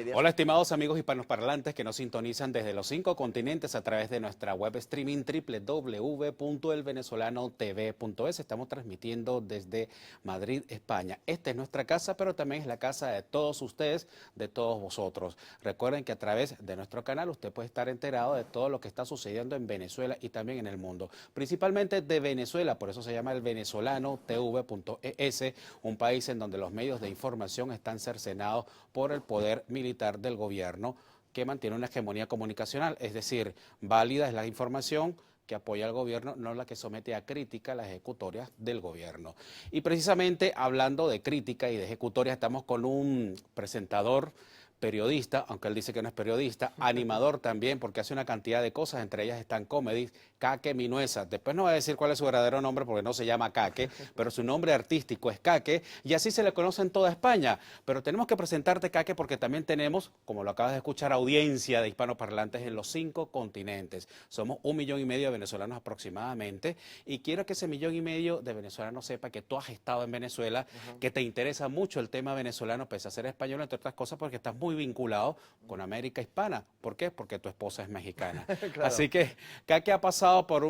días. Hola, estimados amigos hispanoparlantes que nos sintonizan desde los 5 continentes a través de nuestra web streaming www.elvenezolanotv.es. Estamos transmitiendo desde Madrid, España. Esta es nuestra casa, pero también es la casa de todos ustedes, de todos vosotros. Recuerden que a través de nuestro canal usted puede estar enterado de todo lo que está sucediendo en Venezuela y también en el mundo. Principalmente de Venezuela, por eso se llama el venezolano.tv.es, un país en donde los medios de información están cercenados por el poder militar del gobierno que mantiene una hegemonía comunicacional, es decir, válida es la información que apoya al gobierno, no la que somete a crítica a las ejecutorias del gobierno. Y precisamente hablando de crítica y de ejecutorias, estamos con un presentador, periodista, aunque él dice que no es periodista, animador también, porque hace una cantidad de cosas, entre ellas están comedies, Kake Minuesa. Después no voy a decir cuál es su verdadero nombre porque no se llama Kake, pero su nombre artístico es Kake y así se le conoce en toda España. Pero tenemos que presentarte, Kake, porque también tenemos, como lo acabas de escuchar, audiencia de hispanoparlantes en los 5 continentes. Somos 1,5 millones de venezolanos aproximadamente y quiero que ese 1,5 millones de venezolanos sepa que tú has estado en Venezuela, que te interesa mucho el tema venezolano, pese a ser español, entre otras cosas, porque estás muy vinculado con América Hispana. ¿Por qué? Porque tu esposa es mexicana. Claro. Así que Kake ha pasado por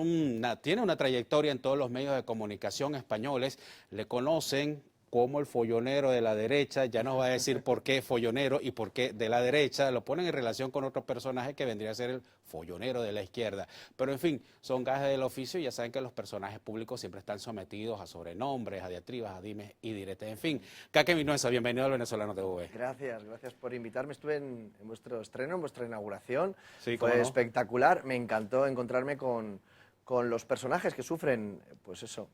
tiene una trayectoria en todos los medios de comunicación españoles, le conocen como el follonero de la derecha, ya nos va a decir por qué follonero y por qué de la derecha, lo ponen en relación con otro personaje que vendría a ser el follonero de la izquierda. Pero en fin, son gajes del oficio y ya saben que los personajes públicos siempre están sometidos a sobrenombres, a diatribas, a dimes y diretes. En fin, Kake Minuesa, bienvenido al Venezolano TV. Gracias por invitarme. Estuve en vuestro estreno, en vuestra inauguración. Sí, fue no. espectacular. Me encantó encontrarme con los personajes que sufren, pues eso,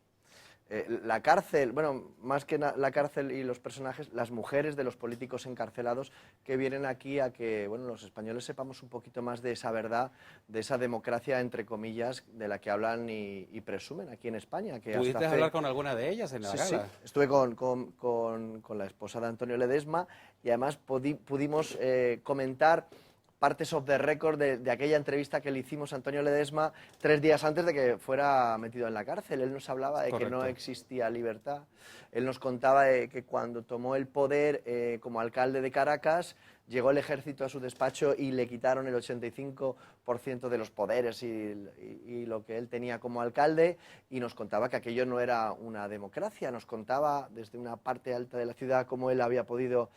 la cárcel, bueno, más que la cárcel y los personajes, las mujeres de los políticos encarcelados que vienen aquí a que, bueno, los españoles sepamos un poquito más de esa verdad, de esa democracia, entre comillas, de la que hablan y presumen aquí en España. Que ¿Pudiste hablar con alguna de ellas en la Sí, gala? sí. Estuve con la esposa de Antonio Ledesma y además pudimos comentar partes of the record de aquella entrevista que le hicimos a Antonio Ledesma 3 días antes de que fuera metido en la cárcel. Él nos hablaba de Correcto. que no existía libertad. Él nos contaba de que cuando tomó el poder como alcalde de Caracas, llegó el ejército a su despacho y le quitaron el 85% de los poderes y lo que él tenía como alcalde, y nos contaba que aquello no era una democracia. Nos contaba desde una parte alta de la ciudad cómo él había podido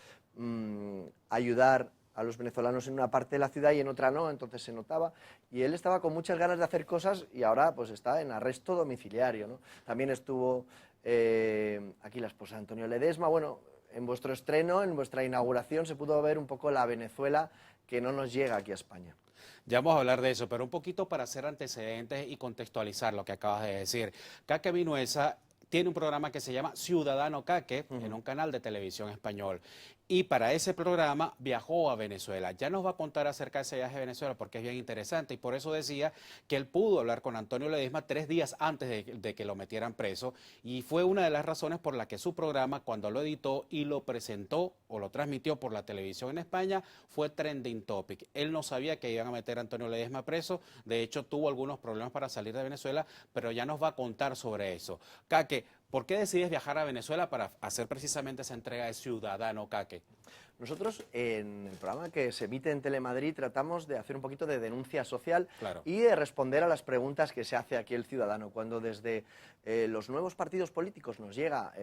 ayudar a los venezolanos en una parte de la ciudad y en otra no, entonces se notaba, y él estaba con muchas ganas de hacer cosas y ahora pues está en arresto domiciliario, ¿no? También estuvo aquí la esposa de Antonio Ledesma. Bueno, en vuestro estreno, en vuestra inauguración, se pudo ver un poco la Venezuela que no nos llega aquí a España. Ya vamos a hablar de eso, pero un poquito para hacer antecedentes y contextualizar lo que acabas de decir. Kake Minuesa tiene un programa que se llama Ciudadano Kake en un canal de televisión español. Y para ese programa viajó a Venezuela. Ya nos va a contar acerca de ese viaje a Venezuela porque es bien interesante y por eso decía que él pudo hablar con Antonio Ledesma 3 días antes de que lo metieran preso, y fue una de las razones por la que su programa, cuando lo editó y lo presentó o lo transmitió por la televisión en España, fue trending topic. Él no sabía que iban a meter a Antonio Ledesma preso, de hecho tuvo algunos problemas para salir de Venezuela, pero ya nos va a contar sobre eso. Kake, ¿por qué decides viajar a Venezuela para hacer precisamente esa entrega de Ciudadano Kake? Nosotros en el programa que se emite en Telemadrid tratamos de hacer un poquito de denuncia social, Claro, y de responder a las preguntas que se hace aquí el ciudadano. Cuando desde los nuevos partidos políticos nos llega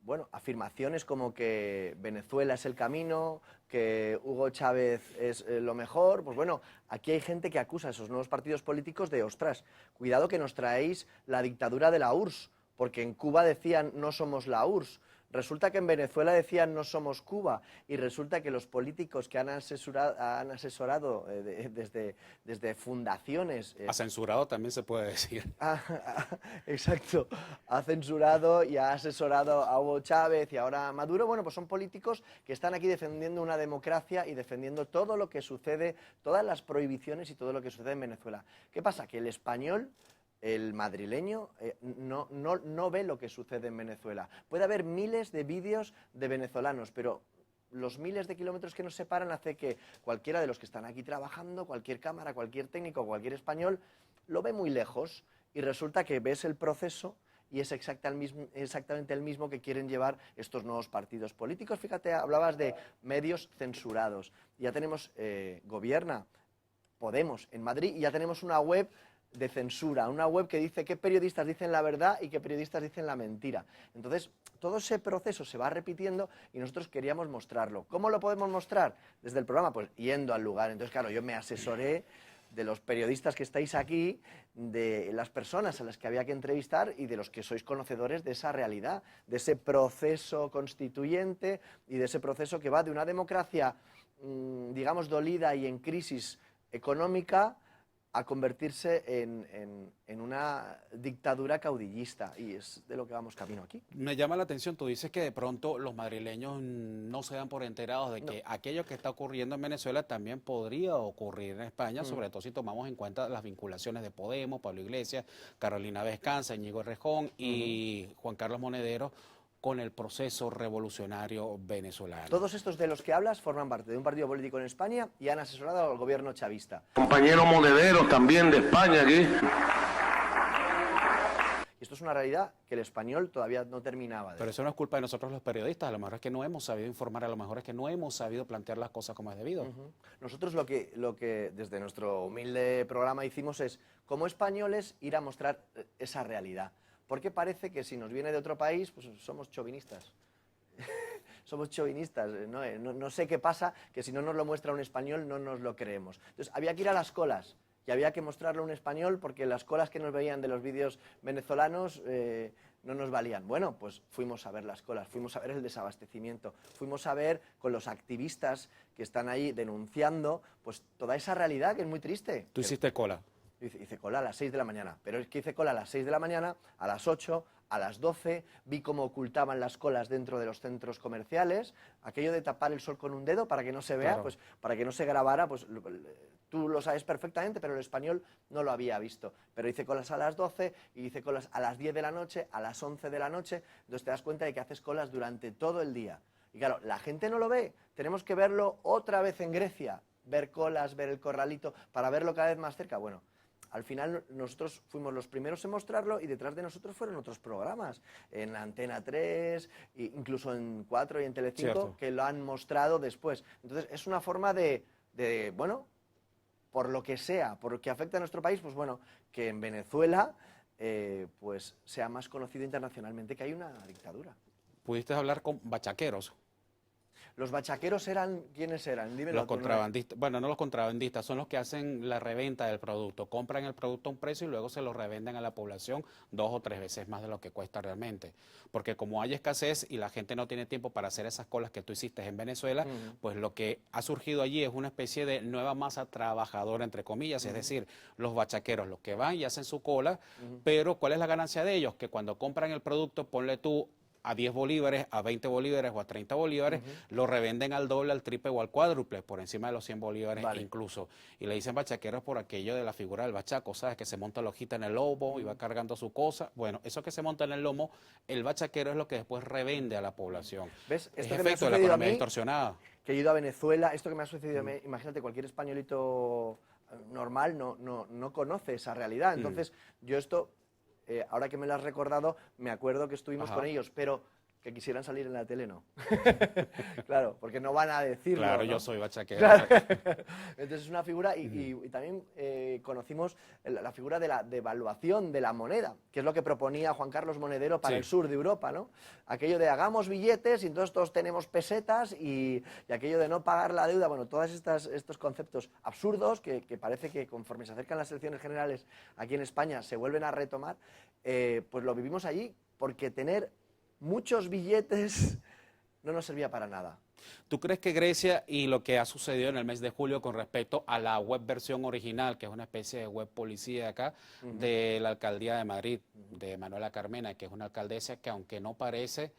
bueno, afirmaciones como que Venezuela es el camino, que Hugo Chávez es lo mejor, pues bueno, aquí hay gente que acusa a esos nuevos partidos políticos de, ostras, cuidado que nos traéis la dictadura de la URSS, porque en Cuba decían no somos la URSS. Resulta que en Venezuela decían no somos Cuba, y resulta que los políticos que han asesorado desde fundaciones... a censurado también se puede decir. Exacto, ha censurado y ha asesorado a Hugo Chávez y ahora a Maduro. Bueno, pues son políticos que están aquí defendiendo una democracia y defendiendo todo lo que sucede, todas las prohibiciones y todo lo que sucede en Venezuela. ¿Qué pasa? Que el español, el madrileño, no ve lo que sucede en Venezuela. Puede haber miles de vídeos de venezolanos, pero los miles de kilómetros que nos separan hace que cualquiera de los que están aquí trabajando, cualquier cámara, cualquier técnico, cualquier español, lo ve muy lejos, y resulta que ves el proceso y es exactamente el mismo que quieren llevar estos nuevos partidos políticos. Fíjate, hablabas de medios censurados. Ya tenemos, gobierna Podemos en Madrid y ya tenemos una web de censura, una web que dice qué periodistas dicen la verdad y qué periodistas dicen la mentira. Entonces, todo ese proceso se va repitiendo y nosotros queríamos mostrarlo. ¿Cómo lo podemos mostrar? Desde el programa, pues yendo al lugar. Entonces, claro, yo me asesoré de los periodistas que estáis aquí, de las personas a las que había que entrevistar y de los que sois conocedores de esa realidad, de ese proceso constituyente y de ese proceso que va de una democracia, digamos, dolida y en crisis económica a convertirse en una dictadura caudillista, y es de lo que vamos camino aquí. Me llama la atención, tú dices que de pronto los madrileños no se dan por enterados de que aquello que está ocurriendo en Venezuela también podría ocurrir en España, sobre todo si tomamos en cuenta las vinculaciones de Podemos, Pablo Iglesias, Carolina Vescanza, Íñigo Errejón y Juan Carlos Monedero, con el proceso revolucionario venezolano. Todos estos de los que hablas forman parte de un partido político en España y han asesorado al gobierno chavista. Compañero Monedero también de España aquí. Y esto es una realidad que el español todavía no terminaba de... Pero eso no es culpa de nosotros los periodistas, a lo mejor es que no hemos sabido informar, a lo mejor es que no hemos sabido plantear las cosas como es debido. Nosotros lo que desde nuestro humilde programa hicimos es, como españoles, ir a mostrar esa realidad. Porque parece que si nos viene de otro país, pues somos chauvinistas. Somos chauvinistas, no sé qué pasa, que si no nos lo muestra un español no nos lo creemos. Entonces había que ir a las colas y había que mostrarlo a un español porque las colas que nos veían de los vídeos venezolanos no nos valían. Bueno, pues fuimos a ver las colas, fuimos a ver el desabastecimiento, fuimos a ver con los activistas que están ahí denunciando pues toda esa realidad que es muy triste. ¿Tú hiciste cola? Hice cola a las 6 de la mañana, pero es que hice cola a las 6 de la mañana, a las 8, a las 12, vi cómo ocultaban las colas dentro de los centros comerciales, aquello de tapar el sol con un dedo para que no se vea, Claro. pues para que no se grabara, pues tú lo sabes perfectamente, pero el español no lo había visto. Pero hice colas a las 12 y hice colas a las 10 de la noche, a las 11 de la noche, entonces te das cuenta de que haces colas durante todo el día. Y claro, la gente no lo ve, tenemos que verlo otra vez en Grecia, ver colas, ver el corralito, para verlo cada vez más cerca. Bueno, al final nosotros fuimos los primeros en mostrarlo y detrás de nosotros fueron otros programas, en Antena 3, incluso en 4 y en Telecinco, Cierto. que lo han mostrado después. Entonces es una forma de bueno, por lo que sea, por lo que afecta a nuestro país, pues bueno, que en Venezuela pues sea más conocido internacionalmente que hay una dictadura. ¿Pudiste hablar con bachaqueros? ¿Los bachaqueros eran, quiénes eran? Dímelo. Los contrabandistas, bueno, no los contrabandistas, son los que hacen la reventa del producto, compran el producto a un precio y luego se lo revenden a la población 2 o 3 veces más de lo que cuesta realmente. Porque como hay escasez y la gente no tiene tiempo para hacer esas colas que tú hiciste en Venezuela, pues lo que ha surgido allí es una especie de nueva masa trabajadora, entre comillas, es decir, los bachaqueros, los que van y hacen su cola, pero ¿cuál es la ganancia de ellos? Que cuando compran el producto, ponle tú a 10 bolívares, a 20 bolívares o a 30 bolívares, lo revenden al doble, al triple o al cuádruple, por encima de los 100 bolívares incluso. Y le dicen bachaqueros por aquello de la figura del bachaco, ¿sabes? Que se monta la hojita en el lomo y va cargando su cosa. Bueno, eso que se monta en el lomo, el bachaquero es lo que después revende a la población. ¿Ves? Es Esto que me ha efecto de la sucedido a economía mí, distorsionada. que he ido a Venezuela, esto que me ha sucedido a mí, imagínate, cualquier españolito normal no conoce esa realidad. Entonces, yo esto, ahora que me lo has recordado, me acuerdo que estuvimos con ellos, pero que quisieran salir en la tele, no. Claro, porque no van a decirlo. Claro, ¿no? yo soy bachaquero. Claro. Entonces es una figura, y también conocimos la figura de la devaluación de la moneda, que es lo que proponía Juan Carlos Monedero para el sur de Europa, ¿no? Aquello de hagamos billetes y entonces todos tenemos pesetas y aquello de no pagar la deuda, bueno, todos estos conceptos absurdos que parece que conforme se acercan las elecciones generales aquí en España se vuelven a retomar, pues lo vivimos allí, porque tener muchos billetes no nos servía para nada. ¿Tú crees que Grecia y lo que ha sucedido en el mes de julio con respecto a la web versión original, que es una especie de web policía acá, de la alcaldía de Madrid, de Manuela Carmena, que es una alcaldesa que aunque no parece...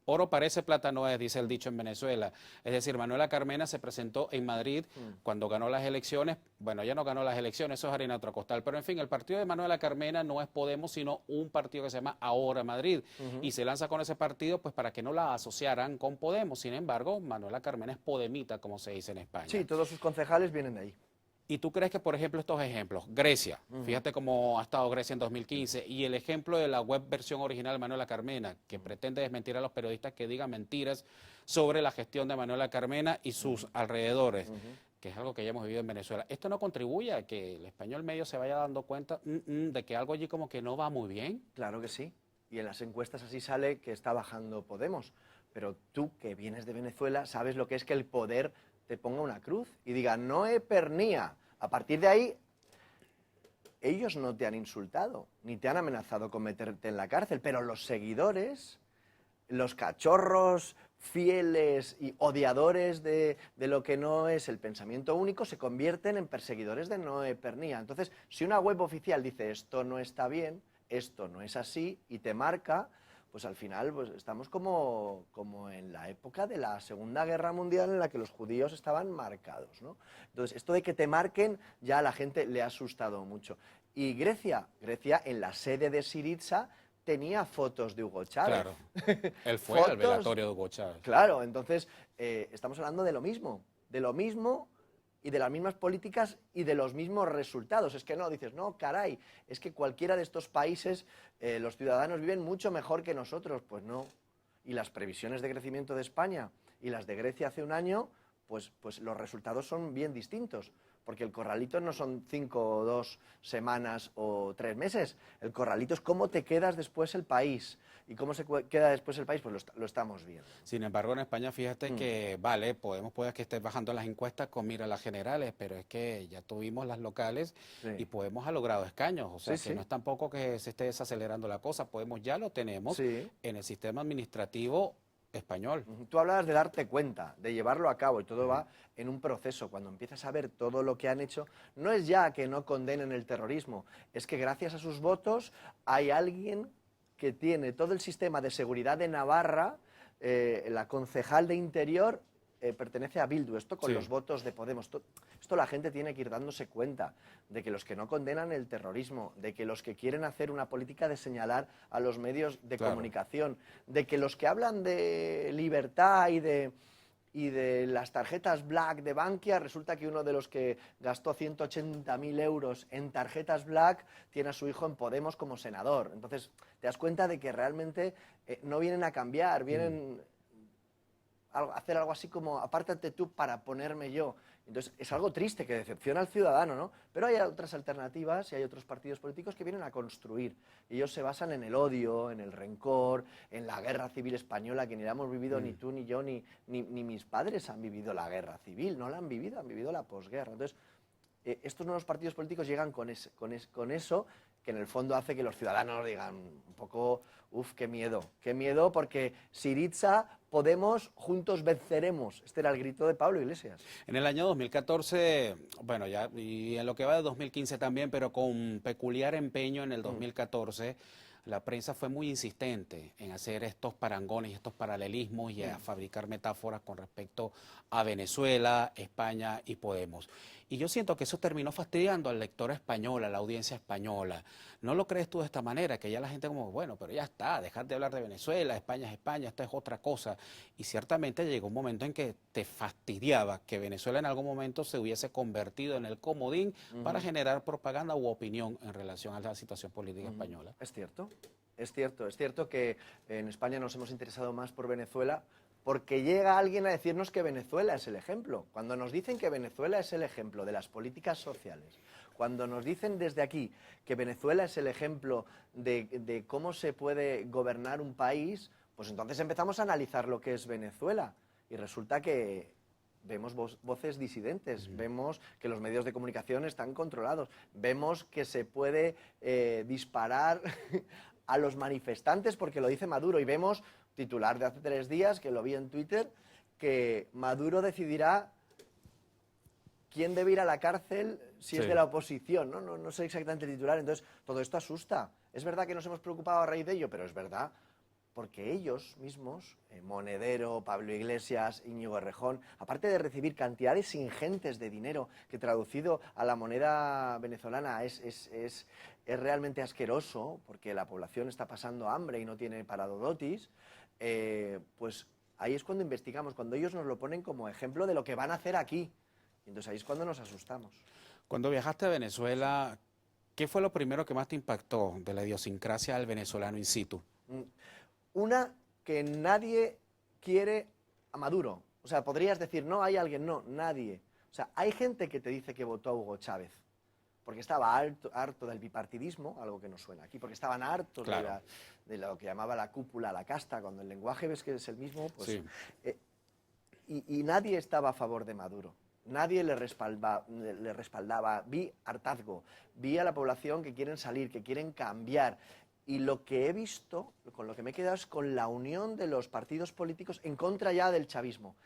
Oro parece, plata no es, dice el dicho en Venezuela. Es decir, Manuela Carmena se presentó en Madrid cuando ganó las elecciones. Bueno, ella no ganó las elecciones, eso es harina de otro costal. Pero en fin, el partido de Manuela Carmena no es Podemos, sino un partido que se llama Ahora Madrid. Y se lanza con ese partido pues para que no la asociaran con Podemos. Sin embargo, Manuela Carmena es podemita, como se dice en España. Sí, todos sus concejales vienen de ahí. ¿Y tú crees que, por ejemplo, estos ejemplos, Grecia, fíjate cómo ha estado Grecia en 2015, y el ejemplo de la web versión original de Manuela Carmena, que pretende desmentir a los periodistas que digan mentiras sobre la gestión de Manuela Carmena y sus alrededores, que es algo que ya hemos vivido en Venezuela, ¿esto no contribuye a que el español medio se vaya dando cuenta de que algo allí como que no va muy bien? Claro que sí. Y en las encuestas así sale que está bajando Podemos. Pero tú, que vienes de Venezuela, sabes lo que es que el poder te ponga una cruz y diga, no pernía. A partir de ahí, ellos no te han insultado, ni te han amenazado con meterte en la cárcel, pero los seguidores, los cachorros fieles y odiadores de lo que no es el pensamiento único, se convierten en perseguidores de Noé Pernía. Entonces, si una web oficial dice esto no está bien, esto no es así, y te marca, pues al final pues estamos como en la época de la Segunda Guerra Mundial en la que los judíos estaban marcados, ¿no? Entonces, esto de que te marquen ya a la gente le ha asustado mucho. Y Grecia en la sede de Syriza tenía fotos de Hugo Chávez. Claro, él fue al velatorio de Hugo Chávez. Claro, entonces estamos hablando de lo mismo y de las mismas políticas y de los mismos resultados. Es que no, dices, no, caray, es que cualquiera de estos países los ciudadanos viven mucho mejor que nosotros. Pues no. Y las previsiones de crecimiento de España y las de Grecia hace un año, pues los resultados son bien distintos. Porque el corralito no son 5 o 2 semanas o 3 meses. El corralito es cómo te quedas después el país. ¿Y cómo se queda después el país? Pues lo estamos viendo. Sin embargo, en España, fíjate que, vale, puede que estés bajando las encuestas con mira las generales, pero es que ya tuvimos las locales y Podemos ha logrado escaños. O sea, que no es tampoco que se esté desacelerando la cosa. Podemos ya lo tenemos en el sistema administrativo español. Tú hablabas de darte cuenta, de llevarlo a cabo, y todo va en un proceso. Cuando empiezas a ver todo lo que han hecho, no es ya que no condenen el terrorismo, es que gracias a sus votos hay alguien que tiene todo el sistema de seguridad de Navarra, la concejal de Interior pertenece a Bildu, esto con los votos de Podemos. Esto la gente tiene que ir dándose cuenta de que los que no condenan el terrorismo, de que los que quieren hacer una política de señalar a los medios de comunicación, de que los que hablan de libertad y de las tarjetas Black de Bankia, resulta que uno de los que gastó 180.000 euros en tarjetas Black tiene a su hijo en Podemos como senador. Entonces, te das cuenta de que realmente no vienen a cambiar, vienen a hacer algo así como apártate tú para ponerme yo. Entonces, es algo triste que decepciona al ciudadano, ¿no? Pero hay otras alternativas y hay otros partidos políticos que vienen a construir. Ellos se basan en el odio, en el rencor, en la guerra civil española, que ni la hemos vivido ni tú, ni yo, ni mis padres han vivido la guerra civil, no la han vivido la posguerra. Entonces, estos nuevos partidos políticos llegan con eso, que en el fondo hace que los ciudadanos digan un poco, qué miedo, porque Syriza, Podemos, juntos venceremos. Este era el grito de Pablo Iglesias. En el año 2014, bueno, ya, y en lo que va de 2015 también, pero con peculiar empeño en el 2014, la prensa fue muy insistente en hacer estos parangones, estos paralelismos y a fabricar metáforas con respecto a Venezuela, España y Podemos. Y yo siento que eso terminó fastidiando al lector español, a la audiencia española. ¿No lo crees tú de esta manera? Que ya la gente como, bueno, pero ya está, dejar de hablar de Venezuela, España es España, esto es otra cosa. Y ciertamente llegó un momento en que te fastidiaba que Venezuela en algún momento se hubiese convertido en el comodín para generar propaganda u opinión en relación a la situación política española. Es cierto que en España nos hemos interesado más por Venezuela porque llega alguien a decirnos que Venezuela es el ejemplo. Cuando nos dicen que Venezuela es el ejemplo de las políticas sociales, cuando nos dicen desde aquí que Venezuela es el ejemplo de cómo se puede gobernar un país, pues entonces empezamos a analizar lo que es Venezuela. Y resulta que vemos voces disidentes, vemos que los medios de comunicación están controlados, vemos que se puede disparar a los manifestantes porque lo dice Maduro, y vemos, titular de hace 3 días, que lo vi en Twitter, que Maduro decidirá quién debe ir a la cárcel si es de la oposición, ¿no? No sé exactamente el titular. Entonces, todo esto asusta. Es verdad que nos hemos preocupado a raíz de ello, pero es verdad porque ellos mismos, Monedero, Pablo Iglesias, Íñigo Errejón, aparte de recibir cantidades ingentes de dinero, que traducido a la moneda venezolana es realmente asqueroso, porque la población está pasando hambre y no tiene paradodotis, pues ahí es cuando investigamos, cuando ellos nos lo ponen como ejemplo de lo que van a hacer aquí. Entonces ahí es cuando nos asustamos. Cuando viajaste a Venezuela, ¿qué fue lo primero que más te impactó de la idiosincrasia del venezolano in situ? Mm, Una, que nadie quiere a Maduro. O sea, podrías decir, no, hay alguien, no, nadie. O sea, hay gente que te dice que votó a Hugo Chávez, porque estaba harto del bipartidismo, algo que nos suena aquí, porque estaban hartos Claro. de lo que llamaba la cúpula, la casta, cuando el lenguaje ves que es el mismo, pues... Sí. eh, y nadie estaba a favor de Maduro. Nadie le respaldaba. Vi hartazgo, vi a la población que quieren salir, que quieren cambiar. Y lo que he visto, con lo que me he quedado, es con la unión de los partidos políticos en contra ya del chavismo,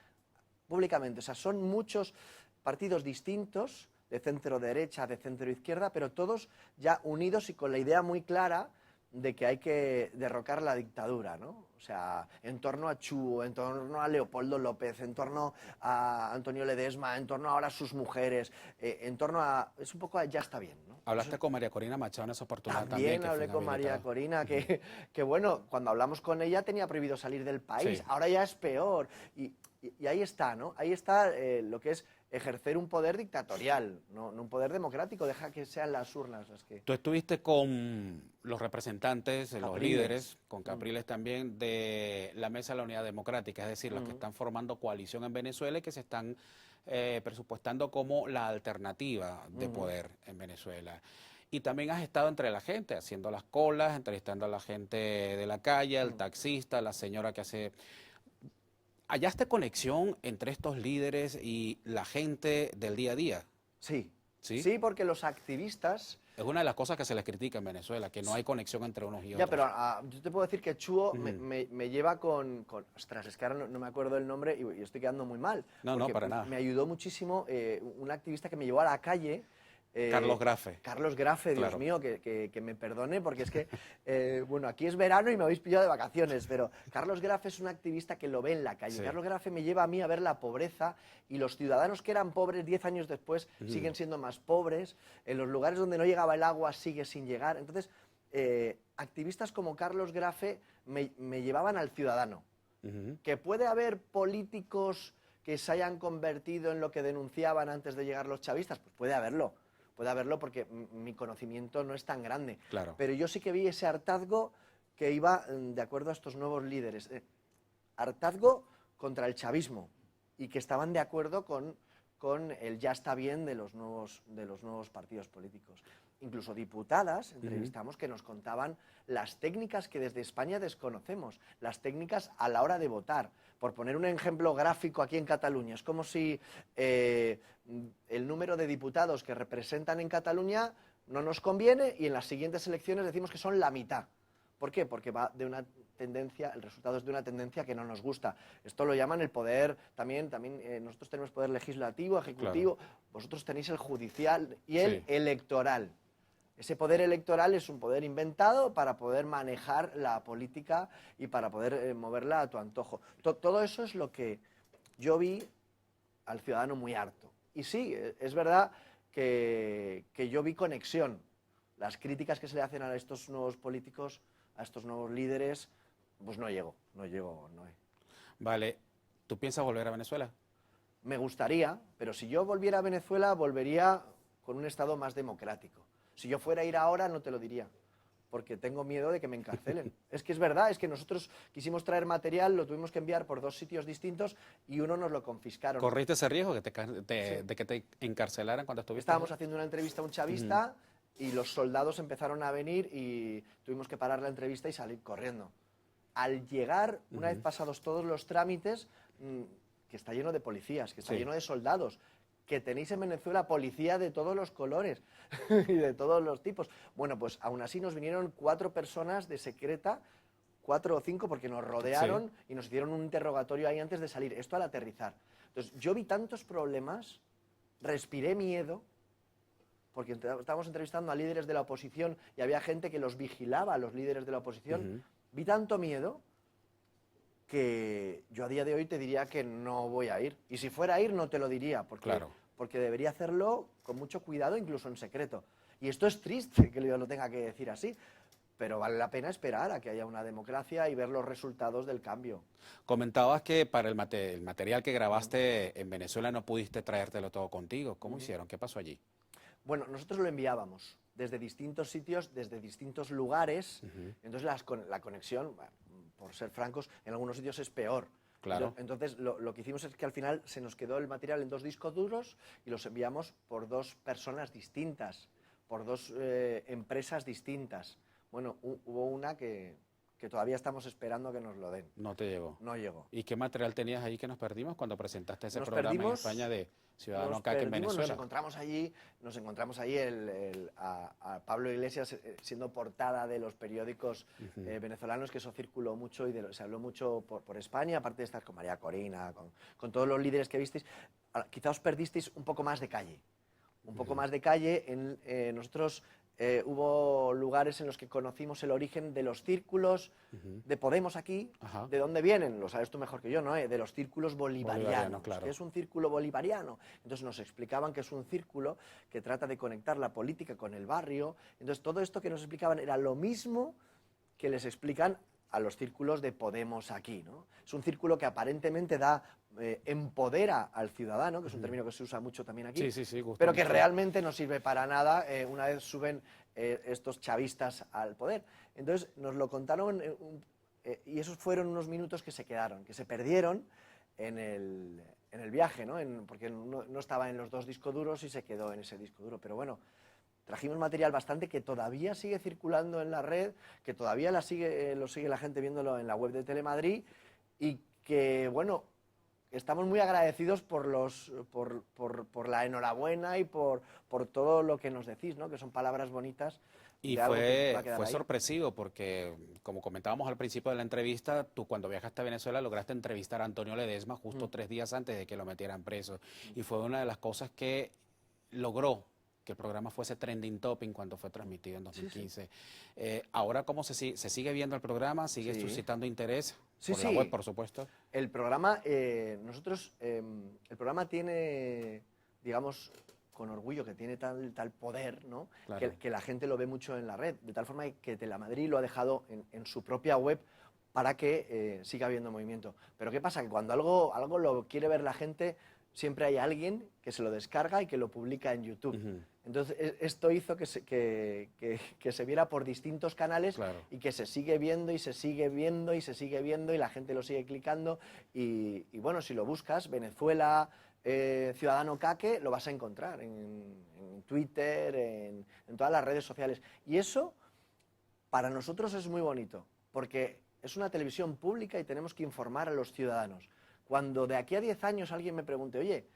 públicamente. O sea, son muchos partidos distintos, de centro-derecha, de centro-izquierda, pero todos ya unidos y con la idea muy clara de que hay que derrocar la dictadura, ¿no? O sea, en torno a Chu, en torno a Leopoldo López, en torno a Antonio Ledesma, en torno ahora a sus mujeres, en torno a... Es un poco a ya está bien, ¿no? Hablaste con María Corina Machado en esa oportunidad También que hablé fue con María inhabilitada. Corina, que bueno, cuando hablamos con ella tenía prohibido salir del país, Sí. ahora ya es peor. Y ahí está, ¿no? Ahí está lo que es ejercer un poder dictatorial, no un poder democrático, deja que sean las urnas las que... Tú estuviste con los representantes, los Capriles. líderes, con Capriles también, de la Mesa de la Unidad Democrática, es decir, los que están formando coalición en Venezuela y que se están presupuestando como la alternativa de poder en Venezuela. Y también has estado entre la gente, haciendo las colas, entrevistando a la gente de la calle, al taxista, la señora que hace... ¿Hallaste conexión entre estos líderes y la gente del día a día? Sí, ¿Sí? sí, porque los activistas... Es una de las cosas que se les critica en Venezuela, que no hay conexión entre unos y Ya, otros. pero yo te puedo decir que Chuo me lleva con... Ostras, es que ahora no me acuerdo el nombre y estoy quedando muy mal. No, porque para nada. Me ayudó muchísimo un activista que me llevó a la calle. Carlos Grafe. Carlos Grafe, Dios Claro. mío, que me perdone, porque es que, bueno, aquí es verano y me habéis pillado de vacaciones, pero Carlos Grafe es un activista que lo ve en la calle. Sí. Carlos Grafe me lleva a mí a ver la pobreza y los ciudadanos que eran pobres 10 años después siguen siendo más pobres, en los lugares donde no llegaba el agua sigue sin llegar. Entonces, activistas como Carlos Grafe me llevaban al ciudadano. Que puede haber políticos que se hayan convertido en lo que denunciaban antes de llegar los chavistas, pues puede haberlo porque mi conocimiento no es tan grande. Claro. Pero yo sí que vi ese hartazgo que iba de acuerdo a estos nuevos líderes. Hartazgo contra el chavismo y que estaban de acuerdo con el ya está bien de los nuevos partidos políticos. Incluso diputadas entrevistamos que nos contaban las técnicas que desde España desconocemos, las técnicas a la hora de votar. Por poner un ejemplo gráfico aquí en Cataluña, es como si el número de diputados que representan en Cataluña no nos conviene y en las siguientes elecciones decimos que son la mitad. ¿Por qué? Porque va de una tendencia, el resultado es de una tendencia que no nos gusta. Esto lo llaman el poder, también nosotros tenemos poder legislativo, ejecutivo, claro. Vosotros tenéis el judicial y el electoral. Ese poder electoral es un poder inventado para poder manejar la política y para poder moverla a tu antojo. Todo eso es lo que yo vi al ciudadano muy harto. Y sí, es verdad que yo vi conexión. Las críticas que se le hacen a estos nuevos políticos, a estos nuevos líderes, pues no llego. Vale, ¿tú piensas volver a Venezuela? Me gustaría, pero si yo volviera a Venezuela, volvería con un Estado más democrático. Si yo fuera a ir ahora, no te lo diría, porque tengo miedo de que me encarcelen. Es que es verdad, es que nosotros quisimos traer material, lo tuvimos que enviar por 2 sitios distintos y uno nos lo confiscaron. ¿Corriste ese riesgo de que te encarcelaran cuando estuviste? Estábamos haciendo una entrevista a un chavista y los soldados empezaron a venir y tuvimos que parar la entrevista y salir corriendo. Al llegar, una vez pasados todos los trámites, que está lleno de policías, que está lleno de soldados, que tenéis en Venezuela policía de todos los colores y de todos los tipos. Bueno, pues aún así nos vinieron 4 personas de secreta, 4 o 5, porque nos rodearon y nos hicieron un interrogatorio ahí antes de salir. Esto al aterrizar. Entonces, yo vi tantos problemas, respiré miedo, porque estábamos entrevistando a líderes de la oposición y había gente que los vigilaba, a los líderes de la oposición. Vi tanto miedo que yo a día de hoy te diría que no voy a ir. Y si fuera a ir no te lo diría, porque debería hacerlo con mucho cuidado, incluso en secreto. Y esto es triste que yo lo tenga que decir así, pero vale la pena esperar a que haya una democracia y ver los resultados del cambio. Comentabas que para el material que grabaste en Venezuela no pudiste traértelo todo contigo. ¿Cómo hicieron? ¿Qué pasó allí? Bueno, nosotros lo enviábamos desde distintos sitios, desde distintos lugares, entonces la conexión, por ser francos, en algunos sitios es peor. Claro. Entonces, lo que hicimos es que al final se nos quedó el material en 2 discos duros y los enviamos por 2 personas distintas, por 2 empresas distintas. Bueno, hubo una que todavía estamos esperando que nos lo den. No te llegó. No llegó. ¿Y qué material tenías ahí que nos perdimos cuando presentaste ese Nos programa perdimos, en España de Ciudadano Caque en Nos Venezuela? encontramos allí a Pablo Iglesias siendo portada de los periódicos venezolanos, que eso circuló mucho y se habló mucho por España, aparte de estar con María Corina, con todos los líderes que visteis. Ahora, quizá os perdisteis un poco más de calle. Un poco más de calle. Nosotros hubo lugares en los que conocimos el origen de los círculos de Podemos aquí. Ajá. ¿De dónde vienen? Lo sabes tú mejor que yo, ¿no? De los círculos bolivarianos. Claro. ¿Qué es un círculo bolivariano? Entonces nos explicaban que es un círculo que trata de conectar la política con el barrio. Entonces todo esto que nos explicaban era lo mismo que les explican a los círculos de Podemos aquí, ¿no? Es un círculo que aparentemente empodera al ciudadano, que es un término que se usa mucho también aquí, pero que realmente no sirve para nada una vez suben estos chavistas al poder. Entonces nos lo contaron y esos fueron unos minutos que se quedaron, que se perdieron en el viaje, ¿no? Porque no estaba en los 2 discos duros y se quedó en ese disco duro, pero bueno. Trajimos material bastante que todavía sigue circulando en la red, que todavía lo sigue la gente viéndolo en la web de Telemadrid y que, bueno, estamos muy agradecidos por la enhorabuena y por todo lo que nos decís, ¿no? Que son palabras bonitas. Y fue sorpresivo porque, como comentábamos al principio de la entrevista, tú cuando viajaste a Venezuela lograste entrevistar a Antonio Ledesma justo 3 días antes de que lo metieran preso. Y fue una de las cosas que logró que el programa fuese trending topic cuando fue transmitido en 2015. Ahora, ¿cómo se sigue viendo el programa? ¿Sigue suscitando interés? Por la web, por supuesto. El programa, el programa tiene, digamos, con orgullo, que tiene tal poder, ¿no? Claro. Que la gente lo ve mucho en la red, de tal forma que Telemadrid lo ha dejado en su propia web para que siga habiendo movimiento. Pero ¿qué pasa? Que cuando algo lo quiere ver la gente, siempre hay alguien que se lo descarga y que lo publica en YouTube. Entonces, esto hizo que se viera por distintos canales y que se sigue viendo y se sigue viendo y se sigue viendo y la gente lo sigue clicando. Y bueno, si lo buscas, Venezuela, Ciudadano Caque, lo vas a encontrar en Twitter, en todas las redes sociales. Y eso, para nosotros es muy bonito, porque es una televisión pública y tenemos que informar a los ciudadanos. Cuando de aquí a 10 años alguien me pregunte, oye,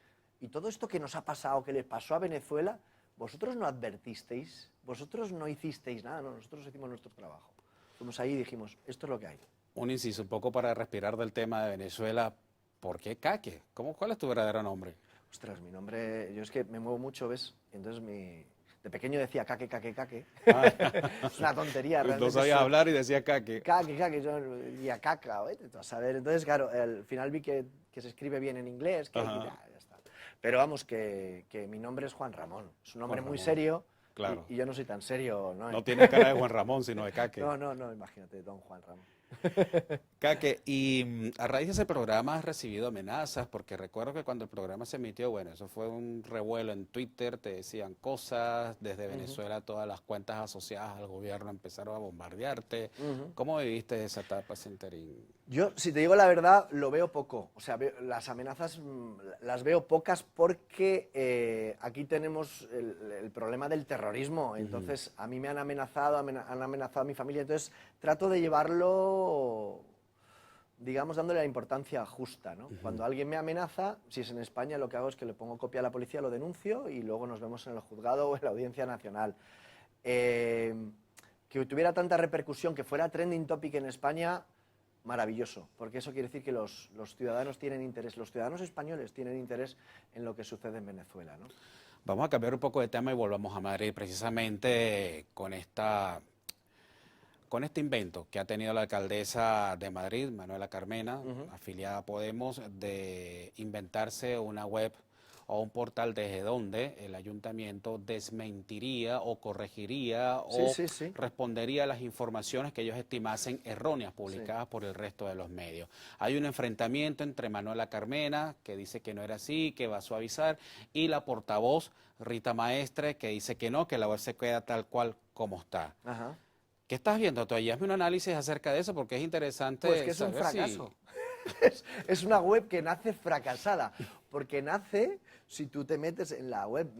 ¿y todo esto que nos ha pasado, que le pasó a Venezuela, vosotros no advertisteis? ¿Vosotros no hicisteis nada? No, nosotros hicimos nuestro trabajo. Fuimos ahí y dijimos, esto es lo que hay. Un inciso, un poco para respirar del tema de Venezuela. ¿Por qué Caque? ¿Cuál es tu verdadero nombre? Ostras, mi nombre, yo es que me muevo mucho, ¿ves? Entonces de pequeño decía Caque, Caque, Caque. Es una tontería realmente. No sabía hablar y decía Caque. Caque, yo decía caca, a saber. Entonces, claro, al final vi que se escribe bien en inglés, que ya está. Pero vamos, que mi nombre es Juan Ramón. Es un nombre muy serio. Claro. Y yo no soy tan serio, ¿no? No tienes cara de Juan Ramón, sino de Caque. No, imagínate, don Juan Ramón. Caque, y a raíz de ese programa has recibido amenazas, porque recuerdo que cuando el programa se emitió, bueno, eso fue un revuelo en Twitter, te decían cosas, desde Venezuela todas las cuentas asociadas al gobierno empezaron a bombardearte. ¿Cómo viviste esa etapa, ese interín? Yo, si te digo la verdad, lo veo poco. O sea, las amenazas las veo pocas porque aquí tenemos el problema del terrorismo. Entonces, a mí me han amenazado a mi familia. Entonces, trato de llevarlo, digamos, dándole la importancia justa, ¿no? Cuando alguien me amenaza, si es en España, lo que hago es que le pongo copia a la policía, lo denuncio y luego nos vemos en el juzgado o en la Audiencia Nacional. Que tuviera tanta repercusión, que fuera trending topic en España, maravilloso, porque eso quiere decir que los ciudadanos tienen interés, los ciudadanos españoles tienen interés en lo que sucede en Venezuela, ¿no? Vamos a cambiar un poco de tema y volvamos a Madrid, precisamente con este invento que ha tenido la alcaldesa de Madrid, Manuela Carmena, afiliada a Podemos, de inventarse una web o un portal desde donde el ayuntamiento desmentiría o corregiría o respondería a las informaciones que ellos estimasen erróneas publicadas por el resto de los medios. Hay un enfrentamiento entre Manuela Carmena, que dice que no era así, que va a suavizar, y la portavoz Rita Maestre, que dice que no, que la web se queda tal cual como está. Ajá. ¿Qué estás viendo tú ahí? Hazme un análisis acerca de eso porque es interesante. Pues que es un fracaso. Es una web que nace fracasada, porque nace, si tú te metes en la web,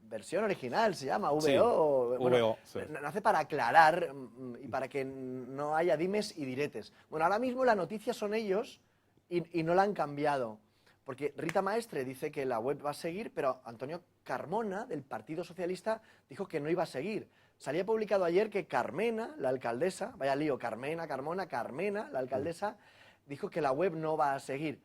versión original, se llama, VO. Sí, bueno, sí. Nace para aclarar y para que no haya dimes y diretes. Bueno, ahora mismo la noticia son ellos y no la han cambiado. Porque Rita Maestre dice que la web va a seguir, pero Antonio Carmona, del Partido Socialista, dijo que no iba a seguir. Salía publicado ayer que Carmena, la alcaldesa, vaya lío, Carmena, la alcaldesa, dijo que la web no va a seguir.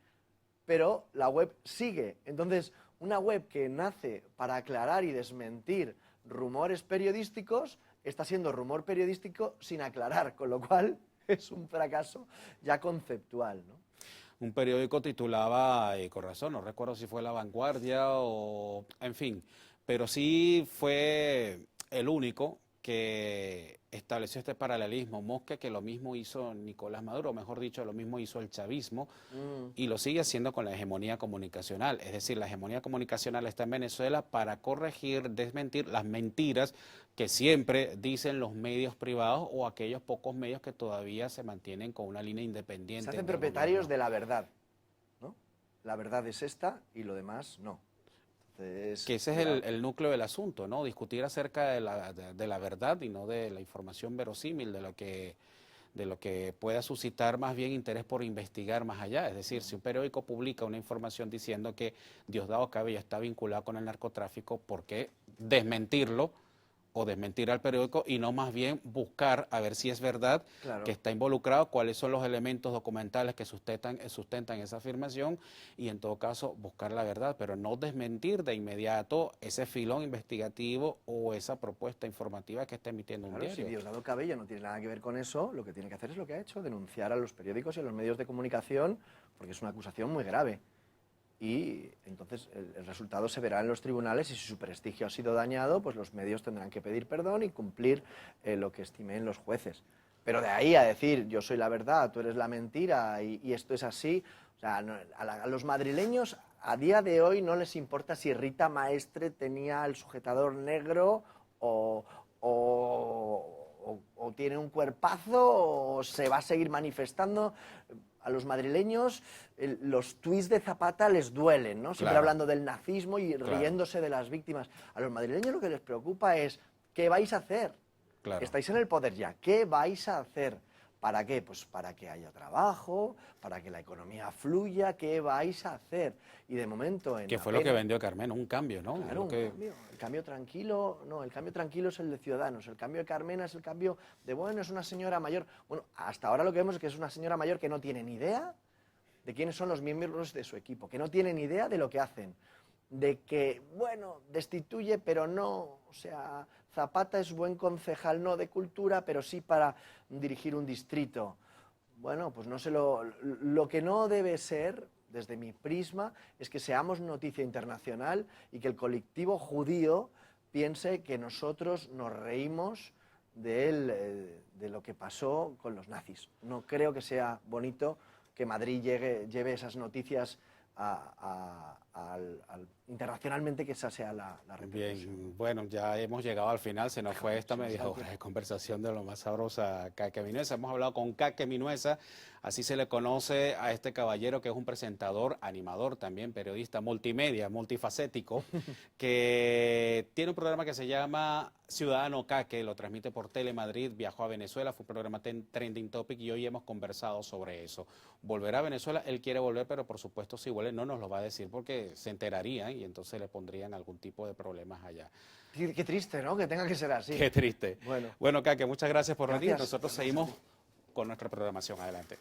Pero la web sigue. Entonces, una web que nace para aclarar y desmentir rumores periodísticos, está siendo rumor periodístico sin aclarar, con lo cual es un fracaso ya conceptual, ¿no? Un periódico titulaba, con razón, no recuerdo si fue La Vanguardia o, en fin, pero sí fue el único que estableció este paralelismo, Mosca, que lo mismo hizo Nicolás Maduro, mejor dicho, lo mismo hizo el chavismo, y lo sigue haciendo con la hegemonía comunicacional. Es decir, la hegemonía comunicacional está en Venezuela para corregir, desmentir las mentiras que siempre dicen los medios privados o aquellos pocos medios que todavía se mantienen con una línea independiente. Se hacen propietarios de la verdad, ¿no? La verdad es esta y lo demás no. Entonces, que ese es el núcleo del asunto, ¿no? Discutir acerca de la verdad y no de la información verosímil, de lo que pueda suscitar más bien interés por investigar más allá. Es decir, si un periódico publica una información diciendo que Diosdado Cabello está vinculado con el narcotráfico, ¿por qué desmentirlo o desmentir al periódico y no más bien buscar a ver si es verdad que está involucrado, cuáles son los elementos documentales que sustentan esa afirmación y en todo caso buscar la verdad, pero no desmentir de inmediato ese filón investigativo o esa propuesta informativa que está emitiendo un diario? Si Diosdado Cabello no tiene nada que ver con eso, lo que tiene que hacer es lo que ha hecho, denunciar a los periódicos y a los medios de comunicación, porque es una acusación muy grave. Y entonces el resultado se verá en los tribunales y si su prestigio ha sido dañado, pues los medios tendrán que pedir perdón y cumplir lo que estimen los jueces. Pero de ahí a decir, yo soy la verdad, tú eres la mentira y esto es así, o sea, a los madrileños a día de hoy no les importa si Rita Maestre tenía el sujetador negro o tiene un cuerpazo o se va a seguir manifestando. A los madrileños los tuits de Zapata les duelen, ¿no? Siempre hablando del nazismo y riéndose de las víctimas. A los madrileños lo que les preocupa es ¿qué vais a hacer? Estáis en el poder ya, ¿qué vais a hacer? ¿Para qué? Pues para que haya trabajo, para que la economía fluya, ¿qué vais a hacer? Y de momento... Que fue lo que vendió Carmena, un cambio, ¿no? Claro, un cambio. El cambio tranquilo, no, el cambio tranquilo es el de Ciudadanos, el cambio de Carmena es el cambio de, bueno, es una señora mayor. Bueno, hasta ahora lo que vemos es que es una señora mayor que no tiene ni idea de quiénes son los miembros de su equipo, que no tiene ni idea de lo que hacen, de que, bueno, destituye, pero no, o sea... Zapata es buen concejal, no de cultura, pero sí para dirigir un distrito. Bueno, pues no sé, lo que no debe ser, desde mi prisma, es que seamos noticia internacional y que el colectivo judío piense que nosotros nos reímos de lo que pasó con los nazis. No creo que sea bonito que Madrid lleve esas noticias internacionalmente, que esa sea la repercusión. Bien, bueno, ya hemos llegado al final, se nos fue esta media hora de conversación de lo más sabrosa. Caque Minuesa, hemos hablado con Caque Minuesa, así se le conoce a este caballero que es un presentador, animador también, periodista, multimedia, multifacético, que tiene un programa que se llama Ciudadano Caque, lo transmite por Telemadrid, viajó a Venezuela, fue un programa Trending Topic y hoy hemos conversado sobre eso. Volverá a Venezuela, él quiere volver, pero por supuesto si vuelve no nos lo va a decir porque se enterarían y entonces le pondrían algún tipo de problemas allá. Qué triste, ¿no? Que tenga que ser así. Qué triste. Bueno, Caque, muchas gracias por venir. Nosotros Gracias. seguimos con nuestra programación. Adelante.